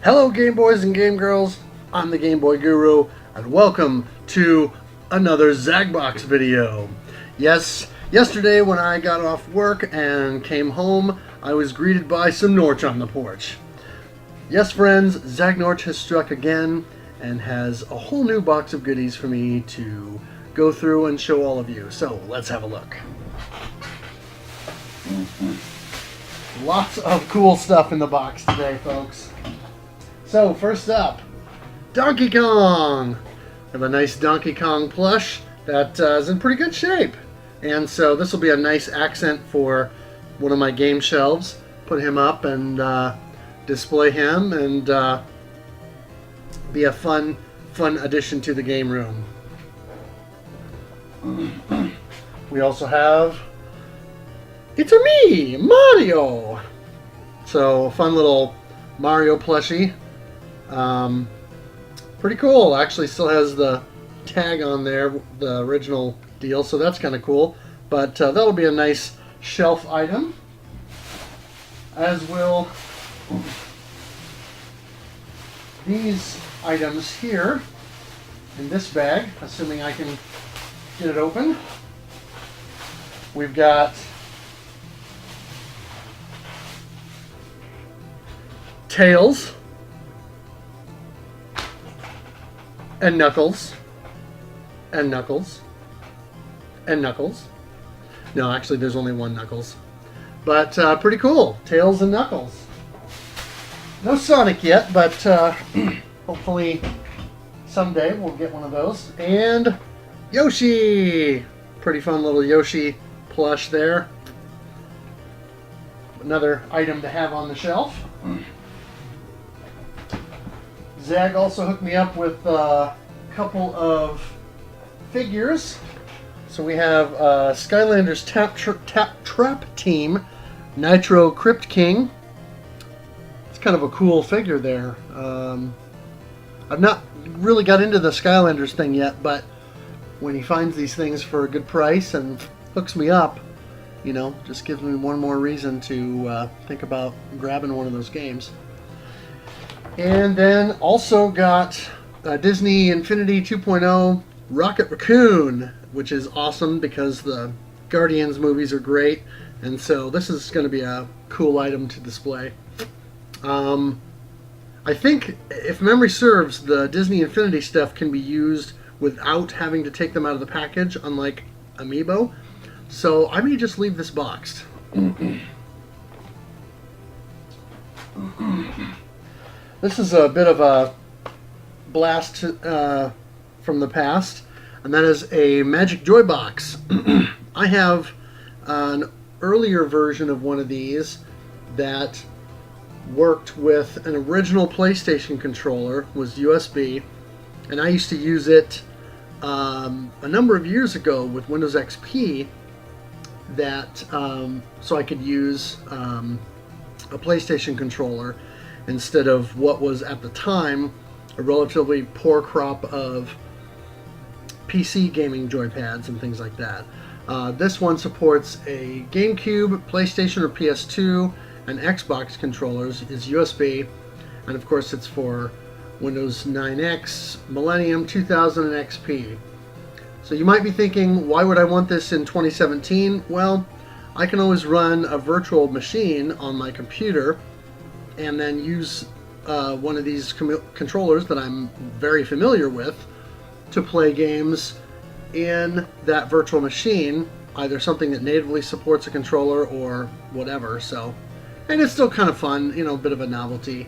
Hello Game Boys and Game Girls, I'm the Game Boy Guru, and welcome to another Zag Box video. Yes, yesterday when I got off work and came home, I was greeted by some Norch on the porch. Yes friends, Zagnorch has struck again and has a whole new box of goodies for me to go through and show all of you. So let's have a look. Lots of cool stuff in the box today, folks. So first up, Donkey Kong. I have a nice Donkey Kong plush that is in pretty good shape. And so this will be a nice accent for one of my game shelves. Put him up and display him and be a fun addition to the game room. We also have It's a Me, Mario. So a fun little Mario plushie. Pretty cool. Actually still has the tag on there, the original deal, so that's kind of cool. But that'll be a nice shelf item. As will these items here in this bag, assuming I can get it open. We've got Tails and Knuckles and Knuckles and Knuckles. No, actually there's only one Knuckles. But pretty cool. Tails and Knuckles. No Sonic yet, but hopefully someday we'll get one of those. And Yoshi! Pretty fun little Yoshi plush there. Another item to have on the shelf. Zag also hooked me up with a couple of figures. So we have Skylanders Trap Team Nitro Crypt King. It's kind of a cool figure there. I've not really got into the Skylanders thing yet, but when he finds these things for a good price and hooks me up, you know, just gives me one more reason to think about grabbing one of those games. And then also got Disney Infinity 2.0 Rocket Raccoon, which is awesome because the Guardians movies are great, and so this is going to be a cool item to display. I think, if memory serves, the Disney Infinity stuff can be used without having to take them out of the package, unlike Amiibo. So I may just leave this boxed. This is a bit of a blast from the past, and that is a Magic Joy Box. I have an earlier version of one of these that worked with an original PlayStation controller, was USB, and I used to use it a number of years ago with Windows XP, that so I could use a PlayStation controller instead of what was at the time a relatively poor crop of PC gaming joypads and things like that. This one supports a GameCube, PlayStation or PS2, and Xbox controllers, is USB, and of course it's for Windows 9X, Millennium, 2000, and XP. So you might be thinking, why would I want this in 2017? Well, I can always run a virtual machine on my computer and then use one of these controllers that I'm very familiar with to play games in that virtual machine, either something that natively supports a controller or whatever. So, and it's still kind of fun, you know, a bit of a novelty.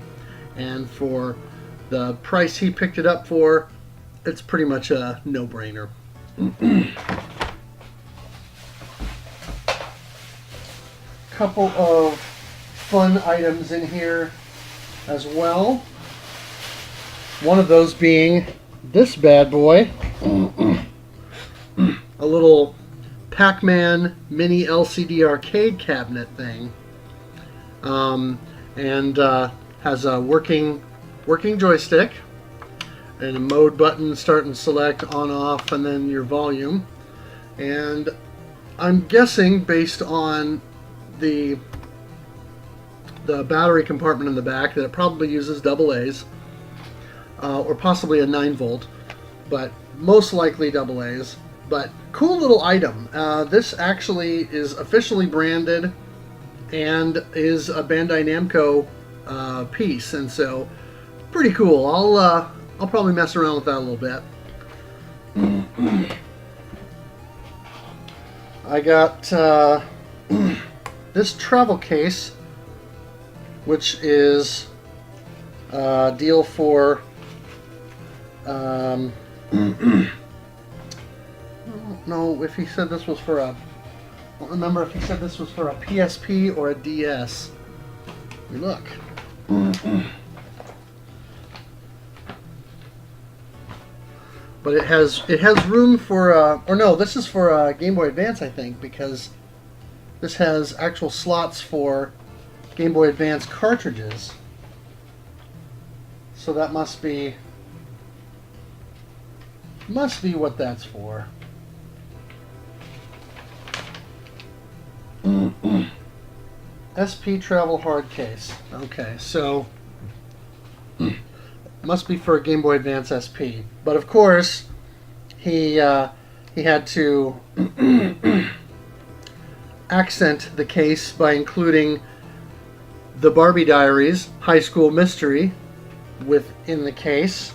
And for the price he picked it up for, it's pretty much a no-brainer. Couple of fun items in here as well. One of those being this bad boy. A little Pac-Man mini LCD arcade cabinet thing. And has a working joystick and a mode button, start and select, on, off, and then your volume. And I'm guessing, based on the the battery compartment in the back that it probably uses double A's, or possibly a 9-volt, but most likely double A's. But cool little item. This actually is officially branded and is a Bandai Namco piece, and so pretty cool. I'll probably mess around with that a little bit. I got this travel case, which is a deal for I don't know if he said this was for a, I don't remember if he said this was for a PSP or a DS. Let me look. But it has room for or no, this is for a Game Boy Advance, I think, because this has actual slots for Game Boy Advance cartridges. So that must be what that's for. SP Travel Hard Case. Okay, so must be for a Game Boy Advance SP. But of course, he had to accent the case by including the Barbie Diaries High School Mystery within the case,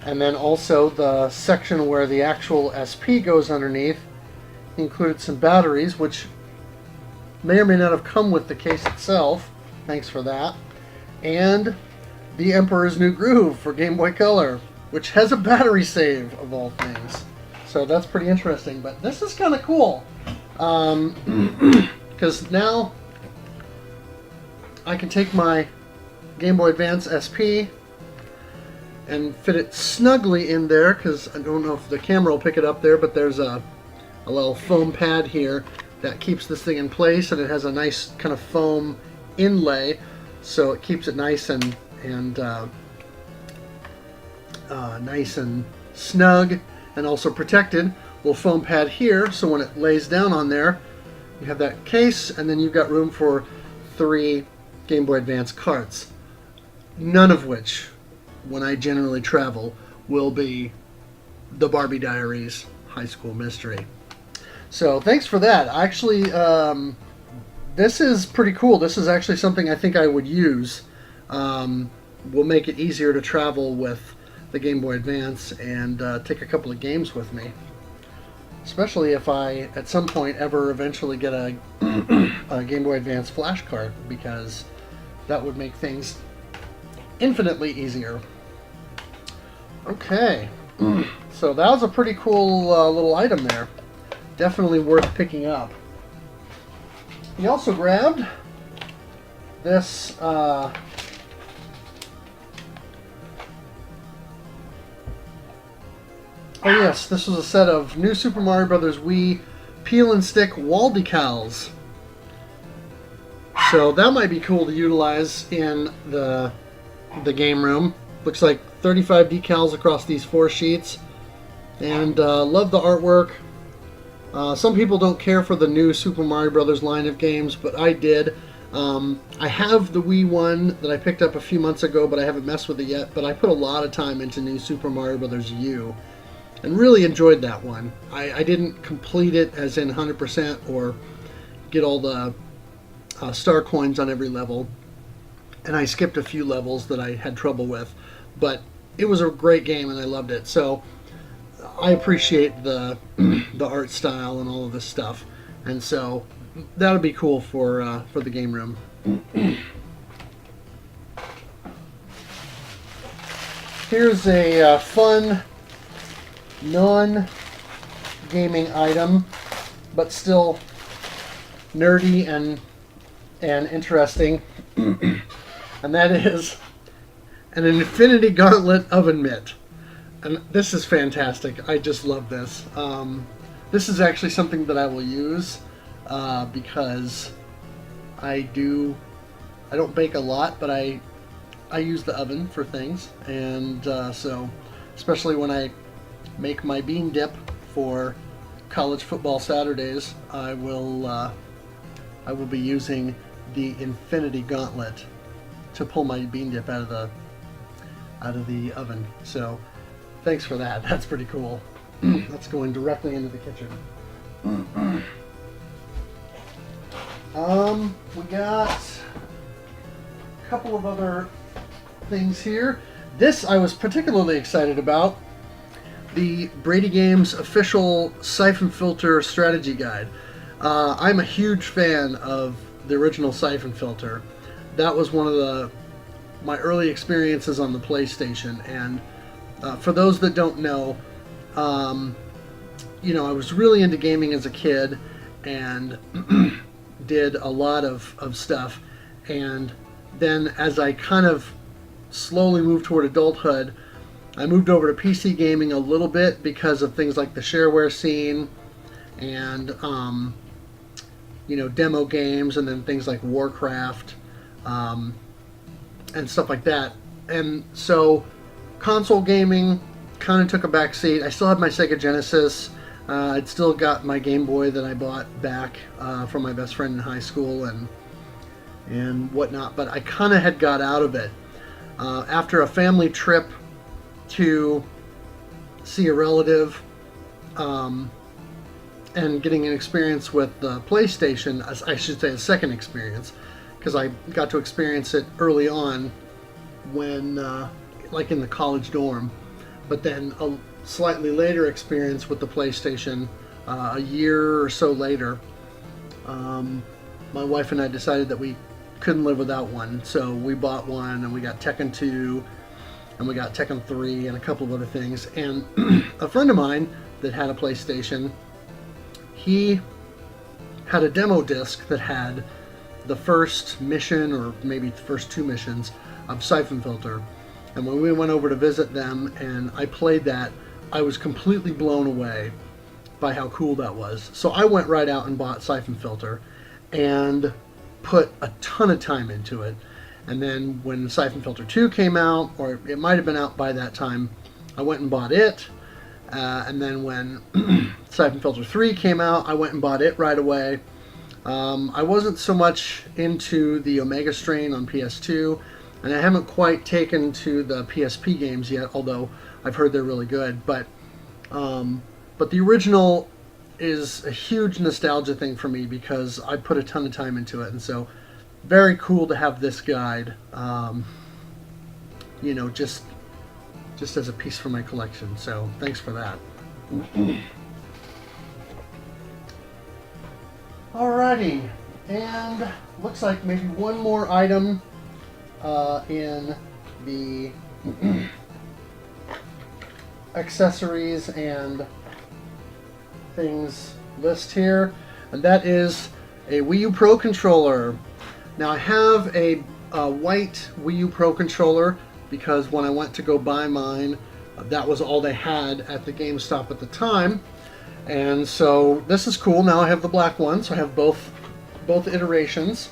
and then also the section where the actual SP goes underneath. He included some batteries, which may or may not have come with the case itself. Thanks for that. And The Emperor's New Groove for Game Boy Color, which has a battery save of all things. So that's pretty interesting. But this is kind of cool, because now I can take my Game Boy Advance SP and fit it snugly in there, because I don't know if the camera will pick it up there, but there's a little foam pad here that keeps this thing in place, and it has a nice kind of foam inlay, so it keeps it nice and nice and snug, and also protected. Little foam pad here, so when it lays down on there, you have that case, and then you've got room for 3 Game Boy Advance carts, none of which, when I generally travel, will be the Barbie Diaries High School Mystery. So thanks for that. Actually, this is pretty cool. This is actually something I think I would use. Will make it easier to travel with the Game Boy Advance and take a couple of games with me. Especially if I, at some point, ever eventually get a Game Boy Advance flash card, because that would make things infinitely easier. Okay, so that was a pretty cool little item there. Definitely worth picking up. He also grabbed this oh yes, this was a set of new Super Mario Bros. Wii peel and stick wall decals. So that might be cool to utilize in the game room. Looks like 35 decals across these 4 sheets, and love the artwork. Some people don't care for the new Super Mario Bros. Line of games, but I did. I have the Wii one that I picked up a few months ago, but I haven't messed with it yet. But I put a lot of time into new Super Mario Bros. U, and really enjoyed that one. I didn't complete it as in 100% or get all the star coins on every level, and I skipped a few levels that I had trouble with, but it was a great game and I loved it. So I appreciate the art style and all of this stuff, and so that would be cool for the game room. Here's a fun non-gaming item, but still nerdy and interesting, and that is an Infinity Gauntlet oven mitt. And this is fantastic. I just love this. This is actually something that I will use because I don't bake a lot, but I use the oven for things, and so especially when I make my bean dip for college football Saturdays, I will be using the infinity gauntlet to pull my bean dip out of the oven. So thanks for that. That's pretty cool. That's going directly into the kitchen. We got a couple of other things here. This I was particularly excited about. The Brady Games official siphon filter strategy guide. I'm a huge fan of the original siphon filter. That was one of my early experiences on the PlayStation, and for those that don't know, you know, I was really into gaming as a kid and did a lot of stuff, and then as I kind of slowly moved toward adulthood, I moved over to PC gaming a little bit because of things like the shareware scene and you know, demo games, and then things like Warcraft and stuff like that. And so console gaming kind of took a back seat. I still had my Sega Genesis. I'd still got my Game Boy that I bought back from my best friend in high school and whatnot, but I kind of had got out of it. After a family trip to see a relative and getting an experience with the PlayStation, I should say a second experience, because I got to experience it early on when, like in the college dorm, but then a slightly later experience with the PlayStation a year or so later. My wife and I decided that we couldn't live without one, so we bought one, and we got Tekken 2, and we got Tekken 3, and a couple of other things. And a friend of mine that had a PlayStation, he had a demo disc that had the first mission, or maybe the first two missions, of Siphon Filter. And when we went over to visit them and I played that, I was completely blown away by how cool that was. So I went right out and bought Siphon Filter and put a ton of time into it. And then when Siphon Filter 2 came out, or it might have been out by that time, I went and bought it. And then when Siphon Filter 3 came out, I went and bought it right away. I wasn't so much into the Omega strain on PS2, and I haven't quite taken to the PSP games yet, although I've heard they're really good. But the original is a huge nostalgia thing for me because I put a ton of time into it, and so very cool to have this guide, you know, just as a piece for my collection. So thanks for that. Alrighty, and looks like maybe one more item in the accessories and things list here, and that is a Wii U Pro controller. Now I have a white Wii U Pro controller because when I went to go buy mine, that was all they had at the GameStop at the time. And so this is cool. Now I have the black one, so I have both iterations.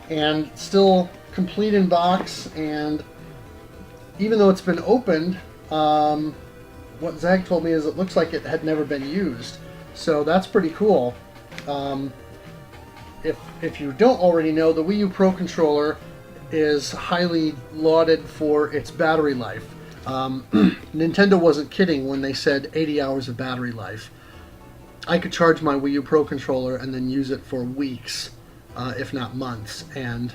And still complete in box, and even though it's been opened, what Zag told me is it looks like it had never been used. So that's pretty cool. If you don't already know, the Wii U Pro controller is highly lauded for its battery life. Nintendo wasn't kidding when they said 80 hours of battery life. I could charge my Wii U Pro controller and then use it for weeks, if not months, and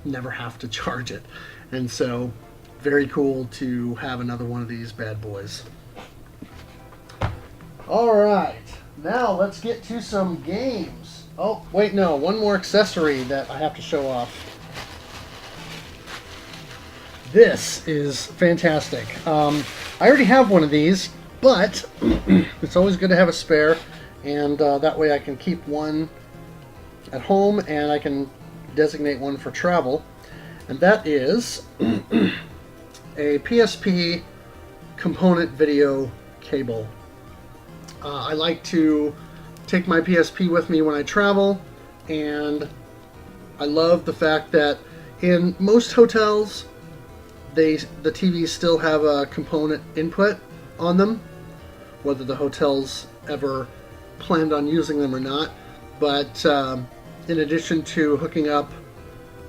never have to charge it. And so, very cool to have another one of these bad boys. Alright, now let's get to some games. Oh, wait, no, one more accessory that I have to show off. This is fantastic. I already have one of these, but it's always good to have a spare, and that way I can keep one at home and I can designate one for travel. And that is a PSP component video cable. I like to take my PSP with me when I travel, and I love the fact that in most hotels the TVs still have a component input on them, whether the hotels ever planned on using them or not. But in addition to hooking up,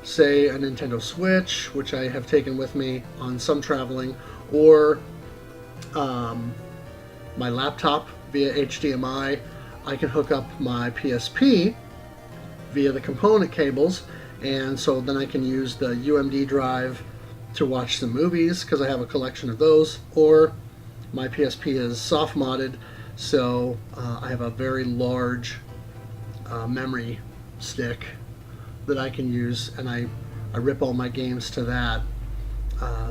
say, a Nintendo Switch, which I have taken with me on some traveling, or my laptop via HDMI, I can hook up my PSP via the component cables, and so then I can use the UMD drive to watch some movies because I have a collection of those, or my PSP is soft modded, so I have a very large memory stick that I can use, and I rip all my games to that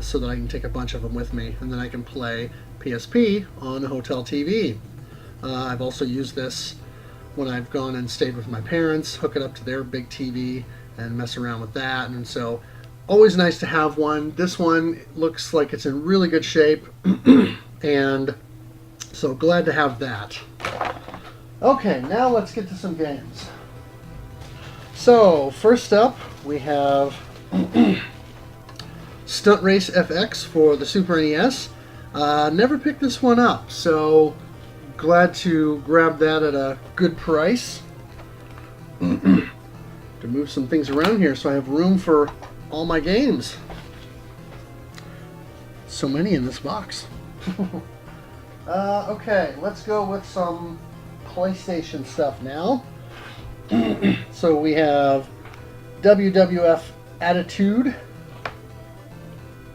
so that I can take a bunch of them with me, and then I can play PSP on a hotel TV. I've also used this when I've gone and stayed with my parents, hook it up to their big TV and mess around with that, and so always nice to have one. This one looks like it's in really good shape, and so glad to have that. Okay, now let's get to some games. So, first up, we have Stunt Race FX for the Super NES. Never picked this one up, so glad to grab that at a good price. To move some things around here so I have room for all my games. So many in this box. Okay, let's go with some PlayStation stuff now. So we have WWF Attitude.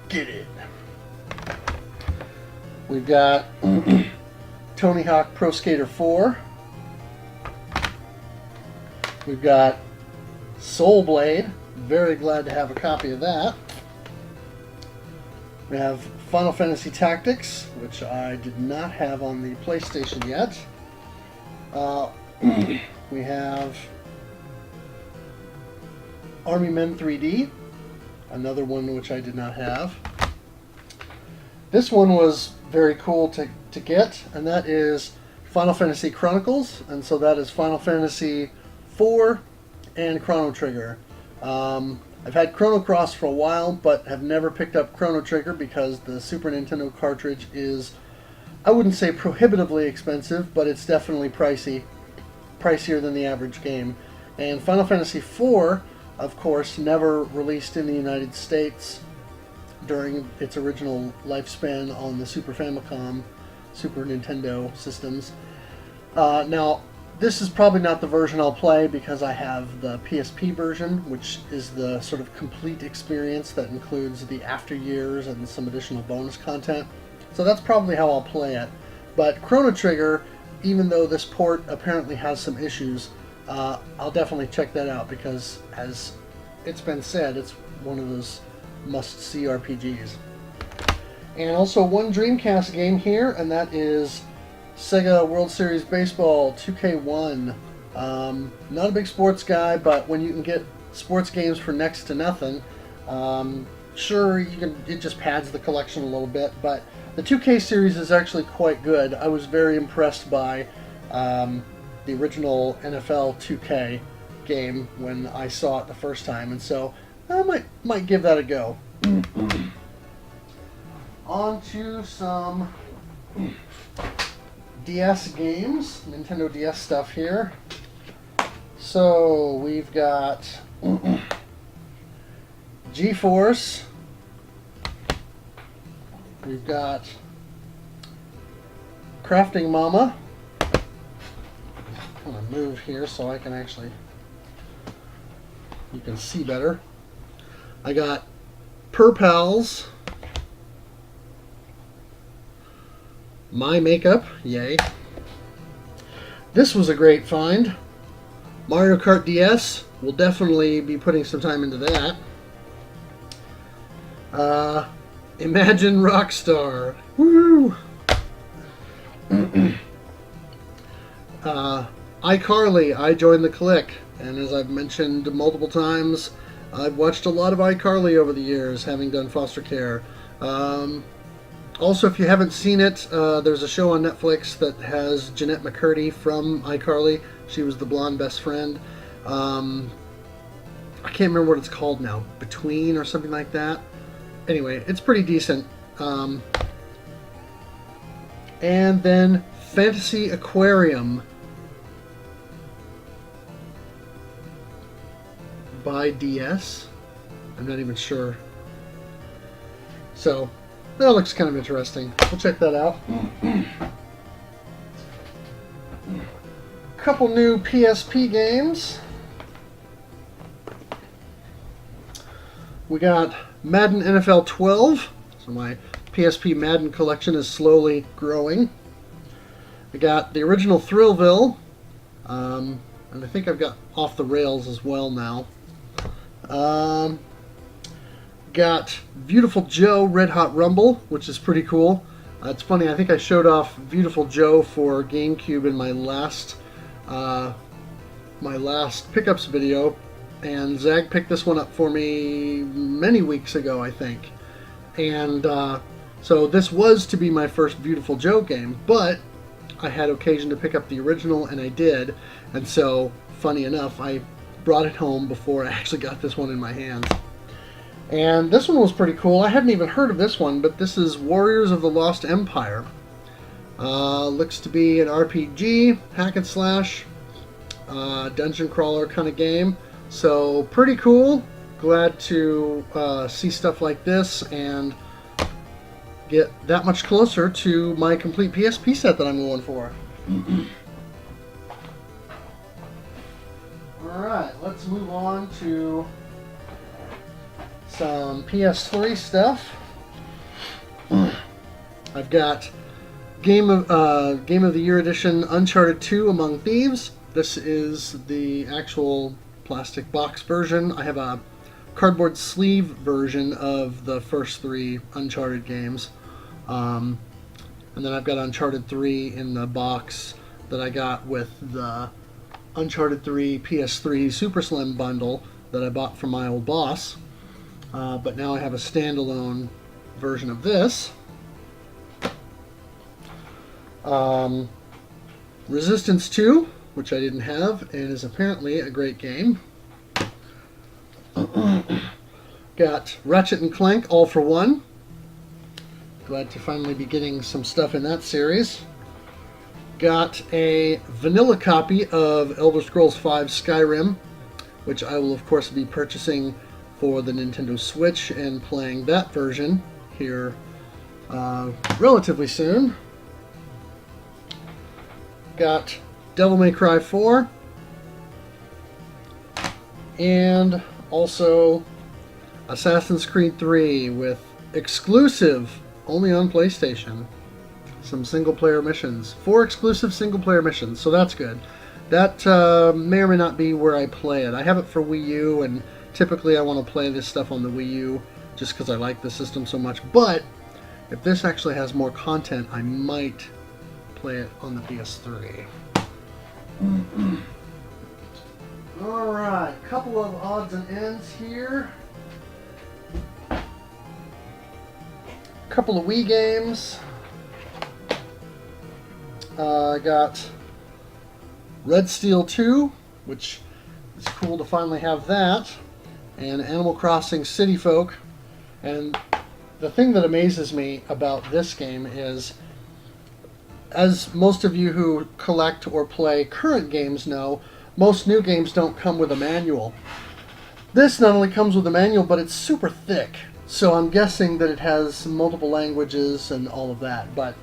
Get it. We've got Tony Hawk Pro Skater 4. We've got Soul Blade. Very glad to have a copy of that. We have Final Fantasy Tactics, which I did not have on the PlayStation yet. We have Army Men 3D, another one which I did not have. This one was very cool to get, and that is Final Fantasy Chronicles, and so that is Final Fantasy 4 and Chrono Trigger. I've had Chrono Cross for a while, but have never picked up Chrono Trigger because the Super Nintendo cartridge is, I wouldn't say prohibitively expensive, but it's definitely pricier than the average game. And Final Fantasy IV, of course, never released in the United States during its original lifespan on the Super Famicom, Super Nintendo systems. Now, this is probably not the version I'll play because I have the PSP version, which is the sort of complete experience that includes the after years and some additional bonus content. So that's probably how I'll play it. But Chrono Trigger, even though this port apparently has some issues, I'll definitely check that out because, as it's been said, it's one of those must-see RPGs. And also one Dreamcast game here, and that is Sega World Series Baseball 2K1. Not a big sports guy, but when you can get sports games for next to nothing, sure, it just pads the collection a little bit, but the 2K series is actually quite good. I was very impressed by the original NFL 2K game when I saw it the first time, and so I might give that a go. On to some DS games, Nintendo DS stuff here. So we've got G-Force. We've got Crafting Mama. I'm going to move here so I can you can see better. I got Purpals. My Makeup, yay. This was a great find. Mario Kart DS, we'll definitely be putting some time into that. Imagine Rockstar, woo! iCarly, I Joined the Clique, and as I've mentioned multiple times, I've watched a lot of iCarly over the years, having done foster care. Also, if you haven't seen it, there's a show on Netflix that has Jeanette McCurdy from iCarly. She was the blonde best friend. I can't remember what it's called now. Between or something like that. Anyway, it's pretty decent. And then Fantasy Aquarium. by DS. I'm not even sure. So that looks kind of interesting. We'll check that out. Couple new PSP games. We got Madden NFL 12. So my PSP Madden collection is slowly growing. I got the original Thrillville. And I think I've got Off the Rails as well now. Got Beautiful Joe Red Hot Rumble, which is pretty cool. It's funny, I think I showed off Beautiful Joe for GameCube in my last pickups video, and Zag picked this one up for me many weeks ago, I think. And so this was to be my first Beautiful Joe game, but I had occasion to pick up the original, and I did. And so, funny enough, I brought it home before I actually got this one in my hands. And this one was pretty cool. I hadn't even heard of this one, but this is Warriors of the Lost Empire. Looks to be an RPG, hack and slash, dungeon crawler kind of game. So pretty cool. Glad to see stuff like this and get that much closer to my complete PSP set that I'm going for. Alright, let's move on to some PS3 stuff. I've got Game of the Year edition Uncharted 2 Among Thieves. This is the actual plastic box version. I have a cardboard sleeve version of the first 3 Uncharted games. And then I've got Uncharted 3 in the box that I got with the Uncharted 3 PS3 Super Slim bundle that I bought from my old boss. But now I have a standalone version of this. Resistance 2, which I didn't have, and is apparently a great game. Got Ratchet and Clank All for One. Glad to finally be getting some stuff in that series. Got a vanilla copy of Elder Scrolls V Skyrim, which I will of course be purchasing for the Nintendo Switch and playing that version here relatively soon. Got Devil May Cry 4, and also Assassin's Creed 3 with exclusive, only on PlayStation, some single-player missions. 4 exclusive single-player missions, so that's good. That may or may not be where I play it. I have it for Wii U, and typically I want to play this stuff on the Wii U just because I like the system so much. But if this actually has more content, I might play it on the PS3. Alright, couple of odds and ends here. Couple of Wii games. I got Red Steel 2, which is cool to finally have that, and Animal Crossing City Folk. And the thing that amazes me about this game is, as most of you who collect or play current games know, most new games don't come with a manual. This not only comes with a manual, but it's super thick. So I'm guessing that it has multiple languages and all of that. But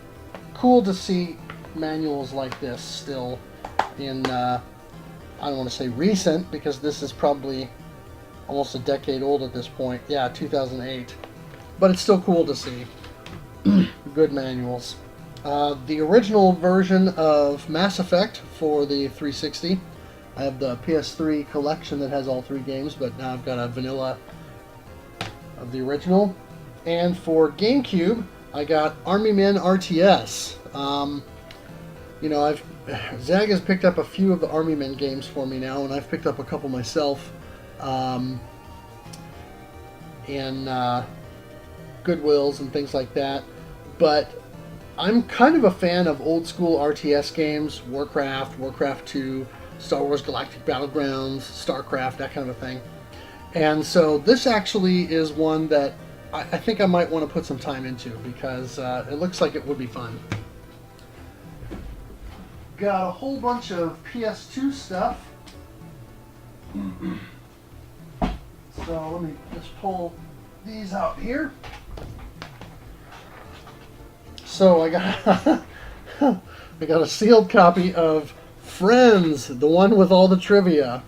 cool to see manuals like this still in, I don't want to say recent, because this is probably almost a decade old at this point. Yeah, 2008. But it's still cool to see. Good manuals. The original version of Mass Effect for the 360. I have the PS3 collection that has all 3 games, but now I've got a vanilla of the original. And for GameCube, I got Army Men RTS. You know, Zag has picked up a few of the Army Men games for me now, and I've picked up a couple myself in Goodwills and things like that. But I'm kind of a fan of old school RTS games, Warcraft, Warcraft 2, Star Wars Galactic Battlegrounds, StarCraft, that kind of a thing. And so this actually is one that I think I might want to put some time into, because it looks like it would be fun. Got a whole bunch of PS2 stuff. So let me just pull these out here. So I got I got a sealed copy of Friends, the one with all the trivia.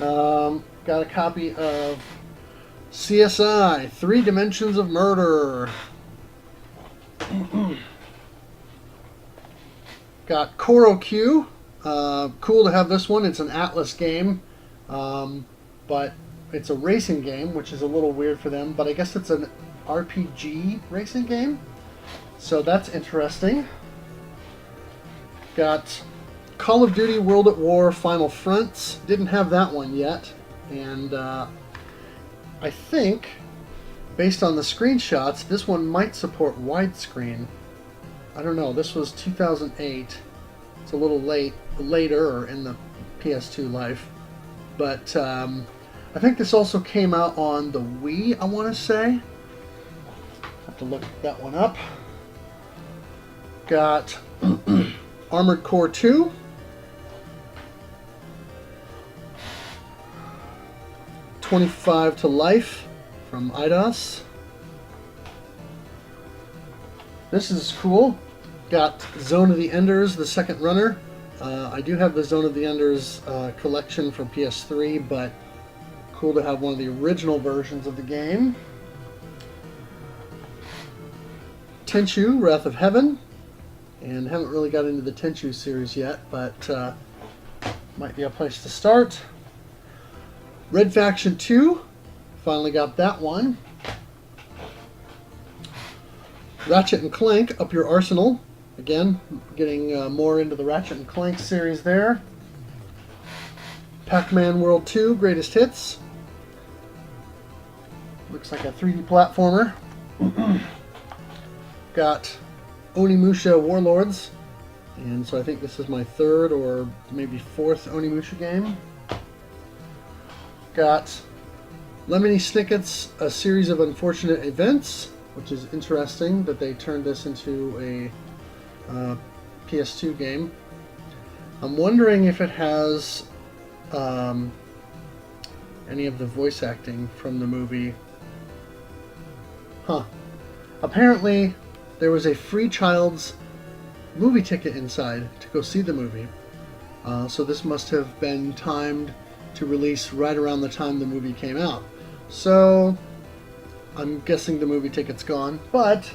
Got a copy of CSI, 3 Dimensions of Murder. Got Koro Q. Cool to have this one. It's an Atlas game, but it's a racing game, which is a little weird for them. But I guess it's an RPG racing game, so that's interesting. Got Call of Duty World at War Final Fronts. Didn't have that one yet, and I think, based on the screenshots, this one might support widescreen. I don't know. This was 2008. It's a little later in the PS2 life, but I think this also came out on the Wii, I want to say. Have to look that one up. Got Armored Core 2. "25 to Life" from Eidos. This is cool. Got Zone of the Enders, the second runner. I do have the Zone of the Enders collection from PS3, but cool to have one of the original versions of the game. Tenchu, Wrath of Heaven. And haven't really got into the Tenchu series yet, but might be a place to start. Red Faction 2. Finally got that one. Ratchet and Clank, Up Your Arsenal. Again, getting more into the Ratchet and Clank series there. Pac-Man World 2, Greatest Hits. Looks like a 3D platformer. Got Onimusha Warlords. And so I think this is my 3rd or maybe 4th Onimusha game. Got Lemony Snicket's A Series of Unfortunate Events, which is interesting that they turned this into a PS2 game. I'm wondering if it has any of the voice acting from the movie. Huh. Apparently, there was a free child's movie ticket inside to go see the movie. So this must have been timed to release right around the time the movie came out. So I'm guessing the movie ticket's gone, but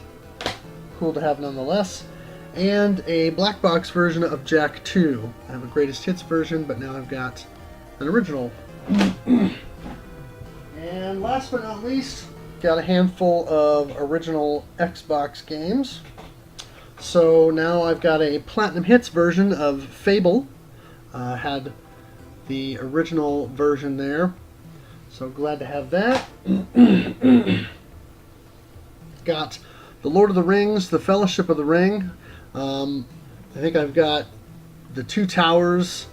cool to have nonetheless. And a black box version of Jak 2. I have a greatest hits version, but now I've got an original. And last but not least, got a handful of original Xbox games. So now I've got a Platinum Hits version of Fable. Had the original version there. So glad to have that. Got The Lord of the Rings, The Fellowship of the Ring. I think I've got the Two Towers,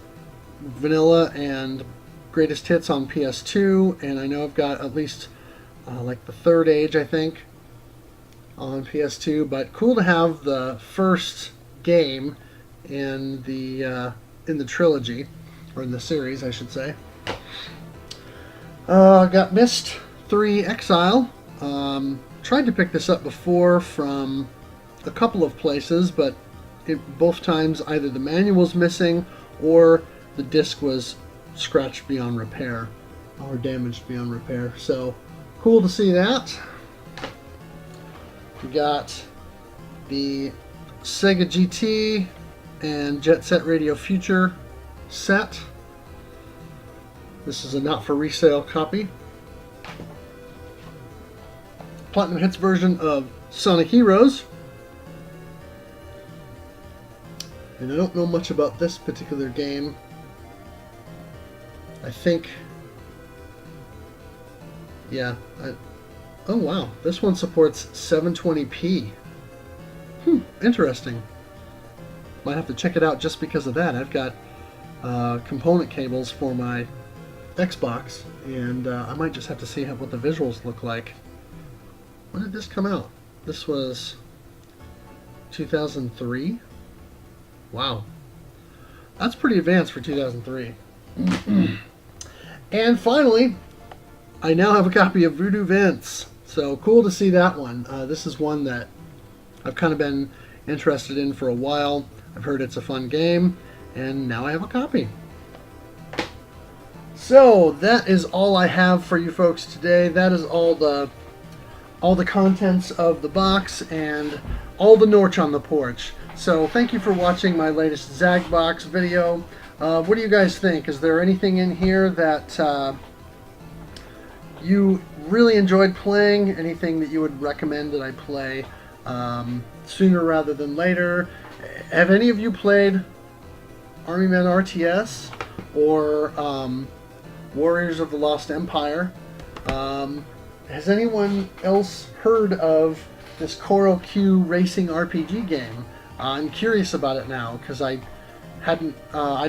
Vanilla, and Greatest Hits on PS2, and I know I've got at least like the Third Age, I think, on PS2. But cool to have the first game in the trilogy, or in the series, I should say. Got Myst 3 Exile. Tried to pick this up before from a couple of places, but both times either the manual's missing or the disc was scratched beyond repair or damaged beyond repair. So cool to see that. We got the Sega GT and Jet Set Radio Future set. This is a not for resale copy. Platinum Hits version of Sonic Heroes. And I don't know much about this particular game. I think, yeah. Oh wow, this one supports 720p. Interesting. Might have to check it out just because of that. I've got component cables for my Xbox, and I might just have to see what the visuals look like. When did this come out? This was 2003. Wow, that's pretty advanced for 2003. And finally, I now have a copy of Voodoo Vince. So cool to see that one. This is one that I've kind of been interested in for a while. I've heard it's a fun game, and now I have a copy. So that is all I have for you folks today. That is all the contents of the box and all the Norch on the porch. So thank you for watching my latest Zag Box video. What do you guys think? Is there anything in here that you really enjoyed playing? Anything that you would recommend that I play sooner rather than later? Have any of you played Army Men RTS or Warriors of the Lost Empire? Has anyone else heard of this Coral Q racing RPG game? I'm curious about it now because I'd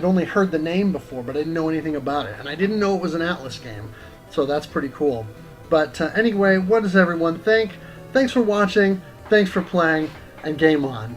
only heard the name before, but I didn't know anything about it, and I didn't know it was an Atlas game, so that's pretty cool. But anyway, what does everyone think? Thanks for watching, thanks for playing, and game on.